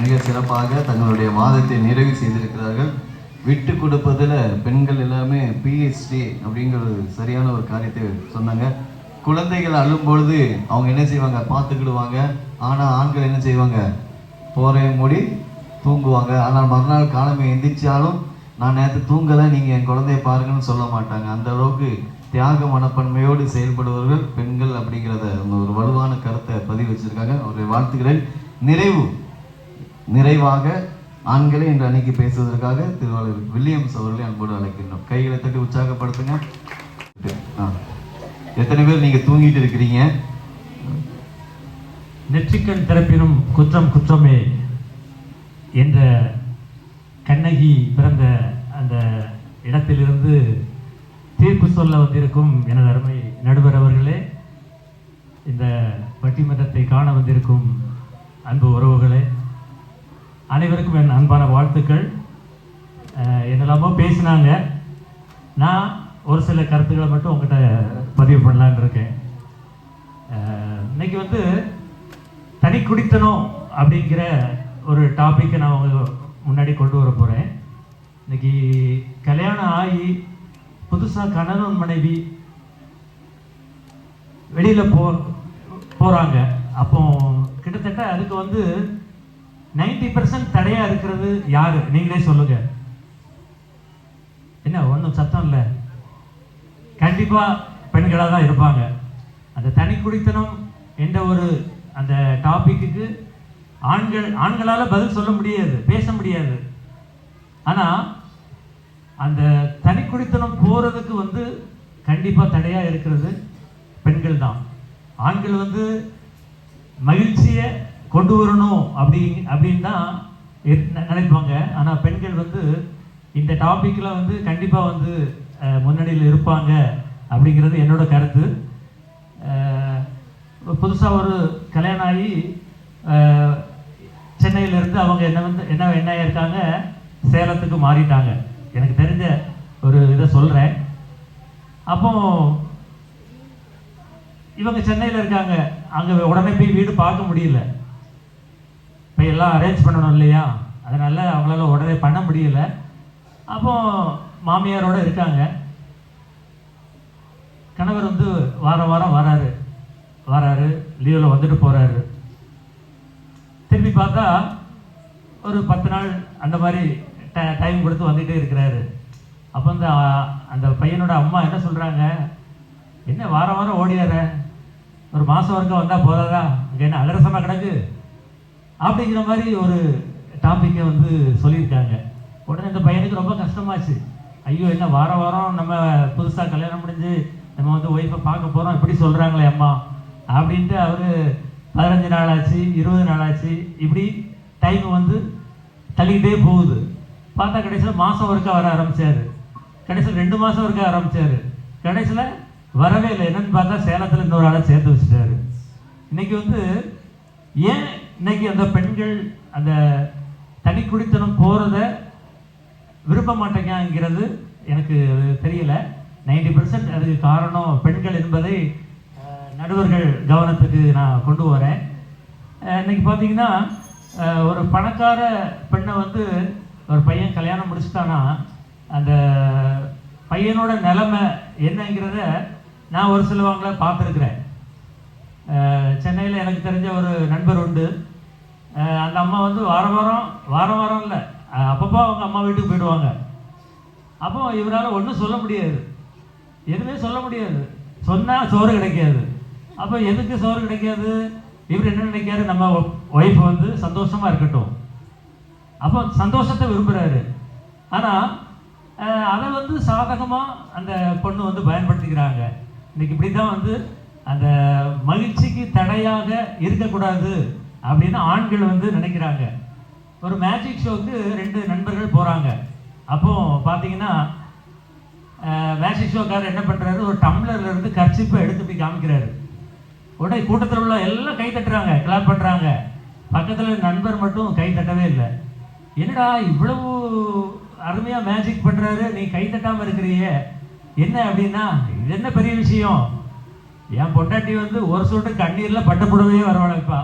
மிக சிறப்பாக தங்களுடைய மாதத்தை நிறைவு செய்திருக்கிறார்கள். விட்டு கொடுப்பதில் பெண்கள் எல்லாமே பிஹெச்டி அப்படிங்கிற ஒரு சரியான ஒரு காரியத்தை சொன்னாங்க. குழந்தைகள் அழும்பொழுது அவங்க என்ன செய்வாங்க, பார்த்துக்கிடுவாங்க. ஆனால் ஆண்கள் என்ன செய்வாங்க, போரையும் மூடி தூங்குவாங்க. ஆனால் மறுநாள் காலமே எந்திரிச்சாலும் நான் நேற்று தூங்கலை, நீங்கள் என் குழந்தைய பாருங்கன்னு சொல்ல மாட்டாங்க. அந்த அளவுக்கு தியாக மனப்பான்மையோடு செயல்படுபவர்கள் பெண்கள் அப்படிங்கிறத ஒரு வலுவான கருத்தை பதிவு வச்சிருக்காங்க. அவருடைய வாழ்த்துக்கள். நிறைவாக ஆண்களை இன்று அன்னைக்கு பேசுவதற்காக திருவாளர் வில்லியம்ஸ் அவர்களை அன்போடு அழைக்கின்றோம். கைகளை தட்டி உற்சாகப்படுத்துங்க. எத்தனை பேர் நீங்க தூங்கிட்டு இருக்கிறீங்க? நெற்றிக்கண் திறப்பினும் குற்றம் குற்றமே என்ற கண்ணகி பிறந்த அந்த இடத்திலிருந்து தீர்ப்பு சொல்ல வந்திருக்கும் எனது அருமை நடுவர் அவர்களே, இந்த பட்டிமன்றத்தை காண வந்திருக்கும் அன்பு உறவுகளே, அனைவருக்கும் என் அன்பான வாழ்த்துக்கள். என்னெல்லாமோ பேசினாங்க, நான் ஒரு சில கருத்துக்களை மட்டும் உங்கள்கிட்ட பதிவு பண்ணலான்னு இருக்கேன். இன்னைக்கு வந்து தனி குடித்தனம் அப்படிங்கிற ஒரு டாப்பிக்கை நான் உங்க முன்னாடி கொண்டு வர போகிறேன். இன்னைக்கு கல்யாணம் ஆகி புதுசாக கணவன் மனைவி வெளியில் போகிறாங்க. அப்போ கிட்டத்தட்ட அதுக்கு வந்து 90% தடையாக இருக்கிறது யாரு, நீங்களே சொல்லுங்க. என்ன ஒன்றும் சத்தம் இல்லை, கண்டிப்பாக பெண்களாக தான் இருப்பாங்க. அந்த தனி குடித்தனம் என்ற ஒரு அந்த டாபிக்கு ஆண்களால் பதில் சொல்ல முடியாது, பேச முடியாது. ஆனால் அந்த தனி குடித்தனம் போகிறதுக்கு வந்து கண்டிப்பாக தடையாக இருக்கிறது பெண்கள் தான். ஆண்கள் வந்து மகிழ்ச்சியை கொண்டு வரணும் அப்படின்னு தான் நினைப்பாங்க. ஆனால் பெண்கள் வந்து இந்த டாப்பிக்கில் வந்து கண்டிப்பாக வந்து முன்னணியில் இருப்பாங்க அப்படிங்கிறது என்னோட கருத்து. புதுசாக ஒரு கல்யாணம் ஆகி சென்னையிலேருந்து அவங்க என்ன இருக்காங்க, சேலத்துக்கு மாறிட்டாங்க. எனக்கு தெரிஞ்ச ஒரு இதை சொல்கிறேன். அப்போ இவங்க சென்னையில் இருக்காங்க, அங்கே உடனே போய் வீடு பார்க்க முடியல. இப்போ எல்லாம் அரேஞ்ச் பண்ணணும் இல்லையா, அதனால் அவங்களால உடனே பண்ண முடியல. அப்போ மாமியாரோடு இருக்காங்க. கணவர் வந்து வாரம் வாரம் வராரு, லீவில் வந்துட்டு போகிறாரு. திரும்பி பார்த்தா ஒரு 10 நாள் அந்த மாதிரி டைம் கொடுத்து வந்துகிட்டே இருக்கிறாரு. அப்போ அந்த பையனோட அம்மா என்ன சொல்கிறாங்க, என்ன வாரம் வாரம் ஓடியார, ஒரு மாதம் வரைக்கும் வந்தால் போதாதா, அங்கே என்ன அலரசமாக கிடக்கு அப்படிங்கிற மாதிரி ஒரு டாப்பிக்கை வந்து சொல்லியிருக்காங்க. உடனே இந்த பையனுக்கு ரொம்ப கஷ்டமாச்சு. ஐயோ, என்ன வாரம் வாரம் நம்ம புதுசாக கல்யாணம் முடிஞ்சு நம்ம வந்து ஒய்ஃபை பார்க்க போகிறோம், இப்படி சொல்கிறாங்களே அம்மா அப்படின்ட்டு அவர் 15 நாள் ஆச்சு, 20 நாள் ஆச்சு, இப்படி டைம் வந்து தள்ளிக்கிட்டே போகுது. பார்த்தா கடைசியில் மாதம் ஒருக்கா வர ஆரம்பித்தார். கடைசியில் 2 மாதம் ஒருக்கா ஆரம்பித்தார். கடைசியில் வரவே இல்லை. என்னன்னு பார்த்தா சேலத்தில் இன்னொரு ஆளை சேர்த்து வச்சுட்டாரு. இன்னைக்கு வந்து ஏன் இன்னைக்கு அந்த பெண்கள் அந்த தனி குடித்தனம் போகிறத விரும்ப மாட்டேங்கிறது எனக்கு தெரியல. 90% அதுக்கு காரணம் பெண்கள் என்பதை நடுவர்கள் கவனத்துக்கு நான் கொண்டு வரேன். இன்னைக்கு பார்த்தீங்கன்னா ஒரு பணக்கார பெண்ணை வந்து ஒரு பையன் கல்யாணம் முடிச்சுட்டானா அந்த பையனோட நிலைமை என்னங்கிறத நான் ஒரு சிலவங்களை பார்த்துருக்குறேன். சென்னையில் எனக்கு தெரிஞ்ச ஒரு நண்பர் உண்டு. அந்த அம்மா வந்து வாரம் வாரம் இல்லை, அப்பப்போ அவங்க அம்மா வீட்டுக்கு போயிடுவாங்க. அப்போ இவரால் ஒன்றும் சொல்ல முடியாது, எதுவுமே சொல்ல முடியாது. சொன்னால் சோறு கிடைக்காது. அப்போ எதுக்கு சோறு கிடைக்காது, இவர் என்ன நினைக்காரு, நம்ம ஒய்ஃப் வந்து சந்தோஷமாக இருக்கட்டும். அப்போ சந்தோஷத்தை விரும்புகிறாரு. ஆனால் அதை வந்து சாதகமாக அந்த பொண்ணு வந்து பயன்படுத்திக்கிறாங்க. இன்னைக்கு இப்படி தான் வந்து அந்த மகிழ்ச்சிக்கு தடையாக இருக்கக்கூடாது அப்படின்னு ஆண்கள் வந்து நினைக்கிறாங்க. ஒரு மேஜிக் ஷோக்கு 2 நண்பர்கள் போகிறாங்க. அப்போது பார்த்தீங்கன்னா மேஜிக் ஷோக்காரர் என்ன பண்ணுறாரு, ஒரு டம்ளர்லேருந்து கர்ச்சிப்பை எடுத்து போய் காமிக்கிறாரு. உடனே கூட்டத்தில் உள்ள எல்லாம் கை தட்டுறாங்க, கிளாப் பண்ணுறாங்க. பக்கத்தில் நண்பர் மட்டும் கை தட்டவே இல்லை. என்னடா இவ்வளவு அருமையாக மேஜிக் பண்ணுறாரு, நீ கை தட்டாமல் இருக்கிறியே என்ன அப்படின்னா, இது என்ன பெரிய விஷயம், என் பொண்டாட்டி வந்து ஒரு சொட்டு கண்ணீரில் பட்டப்புடவே வரவழைப்பா,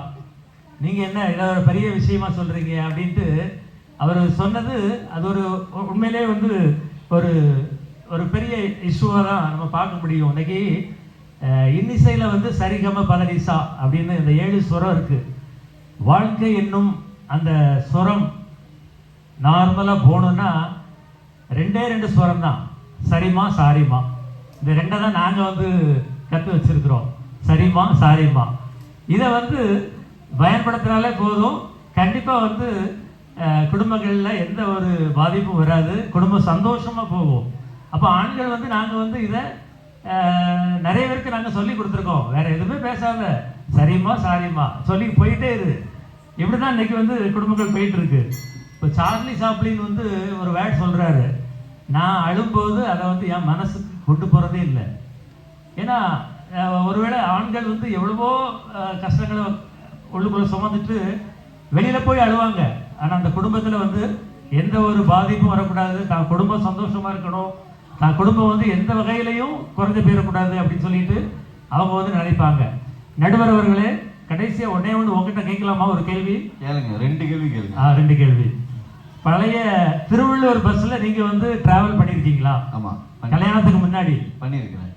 நீங்கள் என்ன இதை ஒரு பெரிய விஷயமா சொல்கிறீங்க அப்படின்ட்டு அவர் சொன்னது அது ஒரு உண்மையிலே வந்து ஒரு ஒரு பெரிய இஷ்யூவாக தான் நம்ம பார்க்க முடியும். இன்னைக்கு இன்னிசையில் வந்து சரிகம பதனிசா அப்படின்னு இந்த 7 ஸ்வரம் இருக்குது. வாழ்க்கை என்னும் அந்த ஸ்வரம் நார்மலாக போகணுன்னா 2 ஸ்வரம் தான், சரிமா சாரிமா. இந்த 2 தான் நாங்கள் வந்து கற்று வச்சிருக்கிறோம், சரிமா சாரிமா. இதை வந்து பயன்படுத்தினாலே போதும், கண்டிப்பாக வந்து குடும்பங்களில் எந்த ஒரு பாதிப்பும் வராது, குடும்பம் சந்தோஷமாக போகும். அப்போ ஆண்கள் வந்து நாங்கள் வந்து இதை நிறைய பேருக்கு நாங்கள் சொல்லி கொடுத்துருக்கோம். வேற எதுவுமே பேசாத, சரிம்மா சாரிம்மா சொல்லி போயிட்டே இரு. இப்படி தான் இன்னைக்கு வந்து குடும்பங்கள் போயிட்டு இருக்கு. இப்போ சார்லி சாப்ளின் வந்து ஒரு வேர்ட் சொல்றாரு, நான் அழும்போது அதை வந்து என் மனசுக்கு கொண்டு போறதே இல்லை. ஏன்னா ஒருவேளை ஆண்கள் வந்து எவ்வளவோ கஷ்டங்களை உள்ளுக்குள்ள சுமந்துட்டு வெளியில போய் அழுவாங்க. ஆனால் அந்த குடும்பத்தில் வந்து எந்த ஒரு பாதிப்பும் வரக்கூடாது, தான் குடும்பம் சந்தோஷமா இருக்கணும், தான் குடும்பம் வந்து எந்த வகையிலையும் குறைஞ்சு போயிடக்கூடாது அப்படின்னு சொல்லிட்டு அவங்க வந்து நினைப்பாங்க. நடுவர் அவர்களே, கடைசியா ஒன்னே ஒன்று உங்ககிட்ட கேட்கலாமா? ஒரு கேள்வி கேளுங்க. 2 கேள்வி கேளுங்க. 2 கேள்வி. பழைய திருவள்ளுவர் பஸ்ல நீங்க வந்து டிராவல் பண்ணிருக்கீங்களா? ஆமா, கல்யாணத்துக்கு முன்னாடி பண்ணிருக்கிறேன்.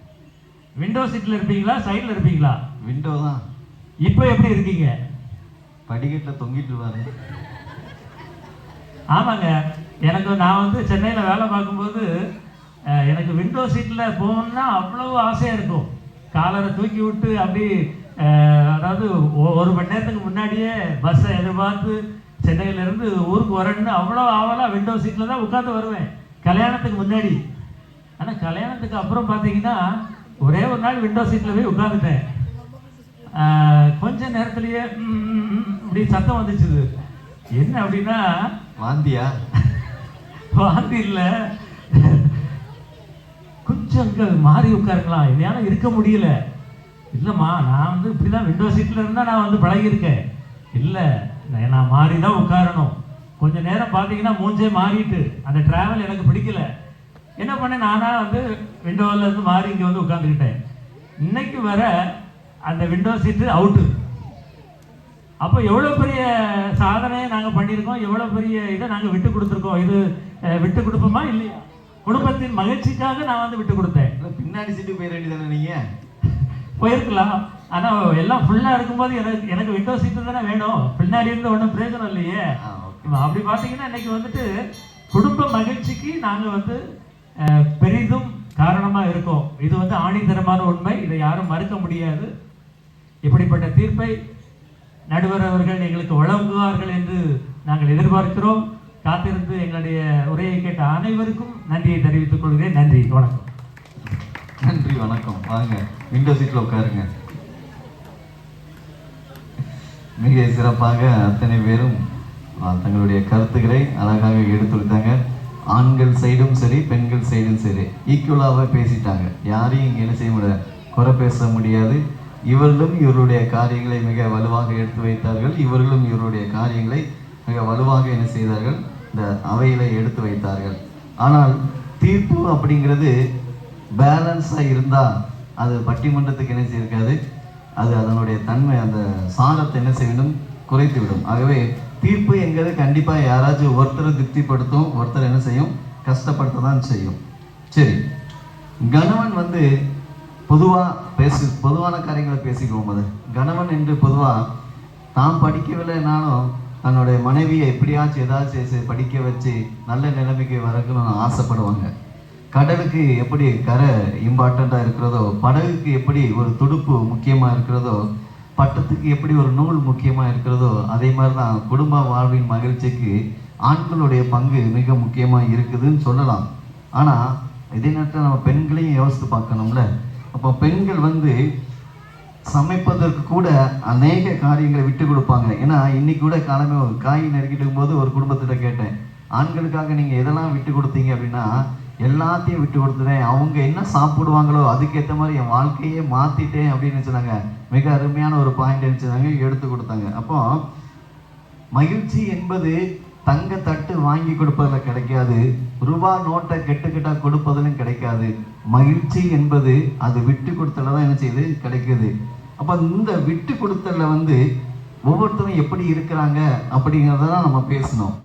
விண்டோ சீட்ல இருப்பீங்களா, சைடுல இருப்பீங்களா? விண்டோ தான். இப்போ எப்படி இருக்கீங்க? படிக்கட்டுல தொங்கிட்டு பாரு. ஆமாங்க, எனக்கு நான் வந்து சென்னையில வேலை பார்க்கும்போது எனக்கு விண்டோ சீட்டில் போகணுன்னா அவ்வளவு ஆசையாக இருக்கும். காலரை தூக்கி விட்டு அப்படி அதாவது 1 மணி நேரத்துக்கு முன்னாடியே பஸ்ஸை எதிர்பார்த்து சென்னையிலேருந்து ஊருக்கு வரேன்னு அவ்வளோ ஆவலாக விண்டோ சீட்டில் தான் உட்காந்து வருவேன் கல்யாணத்துக்கு முன்னாடி. ஆனால் கல்யாணத்துக்கு அப்புறம் பார்த்தீங்கன்னா ஒரே ஒரு நாள் விண்டோ சீட்டில் போய் உட்காந்துட்டேன். கொஞ்ச நேரத்துலேயே இப்படி சத்தம் வந்துச்சுது. என்ன அப்படின்னா, வாந்தியா? வாந்தி இல்லை, கொஞ்சம் இங்கே மாறி உட்காருங்களா, என்னால் இருக்க முடியல. இல்லைம்மா, நான் வந்து இப்படி தான் விண்டோ சீட்டில் இருந்தால் நான் வந்து பழகியிருக்கேன். இல்லை, நான் மாறி தான் உட்காரணும். கொஞ்சம் நேரம் பார்த்தீங்கன்னா மூஞ்சே மாறிட்டு அந்த டிராவல் எனக்கு பிடிக்கல. என்ன பண்ணேன், நானாக வந்து விண்டோவில் இருந்து மாறி இங்கே வந்து உட்காந்துக்கிட்டேன். இன்னைக்கு வர அந்த விண்டோ சீட்டு அவுட்டு. அப்போ எவ்வளோ பெரிய சாதனையை நாங்கள் பண்ணியிருக்கோம், எவ்வளோ பெரிய இதை நாங்கள் விட்டு கொடுத்துருக்கோம். இது விட்டு கொடுப்போமா இல்லையா? குடும்பத்தின் மகிழ்ச்சிக்காக நான் வந்து விட்டு கொடுத்தேன். பின்னாடி சீட்டு போயிட வேண்டியதானே நீங்க? போயிருக்கலாம், ஆனால் எல்லாம் ஃபுல்லாக இருக்கும்போது எனக்கு விண்டோ சீட்டு தானே வேணும், பின்னாடி இருந்து ஒன்றும் பிரயோஜனம் இல்லையே. அப்படி பார்த்தீங்கன்னா இன்னைக்கு வந்துட்டு குடும்ப மகிழ்ச்சிக்கு நாங்கள் வந்து பெரிதும் காரணமாக இருக்கோம். இது வந்து ஆணித்தரமான உண்மை, இதை யாரும் மறுக்க முடியாது. இப்படிப்பட்ட தீர்ப்பை நடுவர் அவர்கள் எங்களுக்கு வழங்குவார்கள் என்று நாங்கள் எதிர்பார்க்கிறோம். காத்திருந்து எங்களுடைய உரையை கேட்ட அனைவருக்கும் நன்றியை தெரிவித்துக் கொள்கிறேன். நன்றி, வணக்கம். நன்றி, வணக்கம். வாங்க, விண்டோ சீட்ல உட்காருங்க. மிக சிறப்பாக அத்தனை பேரும் தங்களுடைய கருத்துக்களை அழகாக எடுத்துக்கிட்டாங்க. ஆண்கள் சைடும் சரி, பெண்கள் சைடும் சரி, ஈக்குவலாக பேசிட்டாங்க. யாரையும் இங்கே என்ன செய்ய முடியாது, குறை பேச முடியாது. இவர்களும் இவருடைய காரியங்களை மிக வலுவாக எடுத்து வைத்தார்கள், இவர்களும் இவருடைய காரியங்களை மிக வலுவாக என்ன செய்தார்கள், இந்த அவையில எடுத்து வைத்தார்கள். ஆனால் தீர்ப்பு அப்படிங்கிறது பேலன்ஸாக இருந்தால் அது பட்டிமன்றத்துக்கு என்ன செய்யிருக்காது, அது அதனுடைய தன்மை, அந்த சாரத்தை என்ன செய்யணும், குறைத்து விடும். ஆகவே தீர்ப்பு என்கிறது கண்டிப்பாக யாராச்சும் ஒருத்தரை திருப்திப்படுத்தும், ஒருத்தர் என்ன செய்யும், கஷ்டப்படுத்த தான் செய்யும். சரி, கணவன் வந்து பொதுவான காரியங்களை பேசிக்குவோம். அது கணவன் என்று பொதுவாக தான் படிக்கவில்லைனாலும் தன்னுடைய மனைவியை எப்படியாச்சும் ஏதாச்சும் படிக்க வச்சு நல்ல நிலைமைக்கு வரணும்னு ஆசைப்படுவாங்க. கடலுக்கு எப்படி கரை இம்பார்ட்டண்ட்டாக இருக்கிறதோ, படகுக்கு எப்படி ஒரு துடுப்பு முக்கியமாக இருக்கிறதோ, பட்டத்துக்கு எப்படி ஒரு நூல் முக்கியமாக இருக்கிறதோ, அதே மாதிரி தான் குடும்ப வாழ்வின் மகிழ்ச்சிக்கு ஆண்களுடைய பங்கு மிக முக்கியமாக இருக்குதுன்னு சொல்லலாம். ஆனால் இதே நேரத்தில் நம்ம பெண்களையும் யோசித்து பார்க்கணும்ல. அப்போ பெண்கள் வந்து சமைப்பதற்கு கூட அநேக காரியங்களை விட்டு கொடுப்பாங்க. ஏன்னா இன்னைக்கு கூட காலமே ஒரு காய் நறுக்கிட்டு இருக்கும்போது ஒரு குடும்பத்திட்ட கேட்டேன், ஆண்களுக்காக நீங்கள் எதெல்லாம் விட்டு கொடுத்தீங்க அப்படின்னா, எல்லாத்தையும் விட்டு கொடுத்துட்டேன், அவங்க என்ன சாப்பிடுவாங்களோ அதுக்கேற்ற மாதிரி என் வாழ்க்கையே மாற்றிட்டேன் அப்படின்னு சொன்னாங்க. மிக அருமையான ஒரு பாயிண்ட் நினச்சாங்க, எடுத்து கொடுத்தாங்க. அப்போ மகிழ்ச்சி என்பது தங்க தட்டு வாங்கி கொடுப்பதில் கிடைக்காது, ரூபா நோட்டை கெட்டுக்கிட்டா கொடுப்பதிலும் கிடைக்காது. மகிழ்ச்சி என்பது அது விட்டு கொடுத்தல தான் என்ன செய்யுது, கிடைக்குது. அப்போ இந்த விட்டு கொடுத்தல வந்து ஒவ்வொருத்தரும் எப்படி இருக்கிறாங்க அப்படிங்கிறத நம்ம பேசணும்.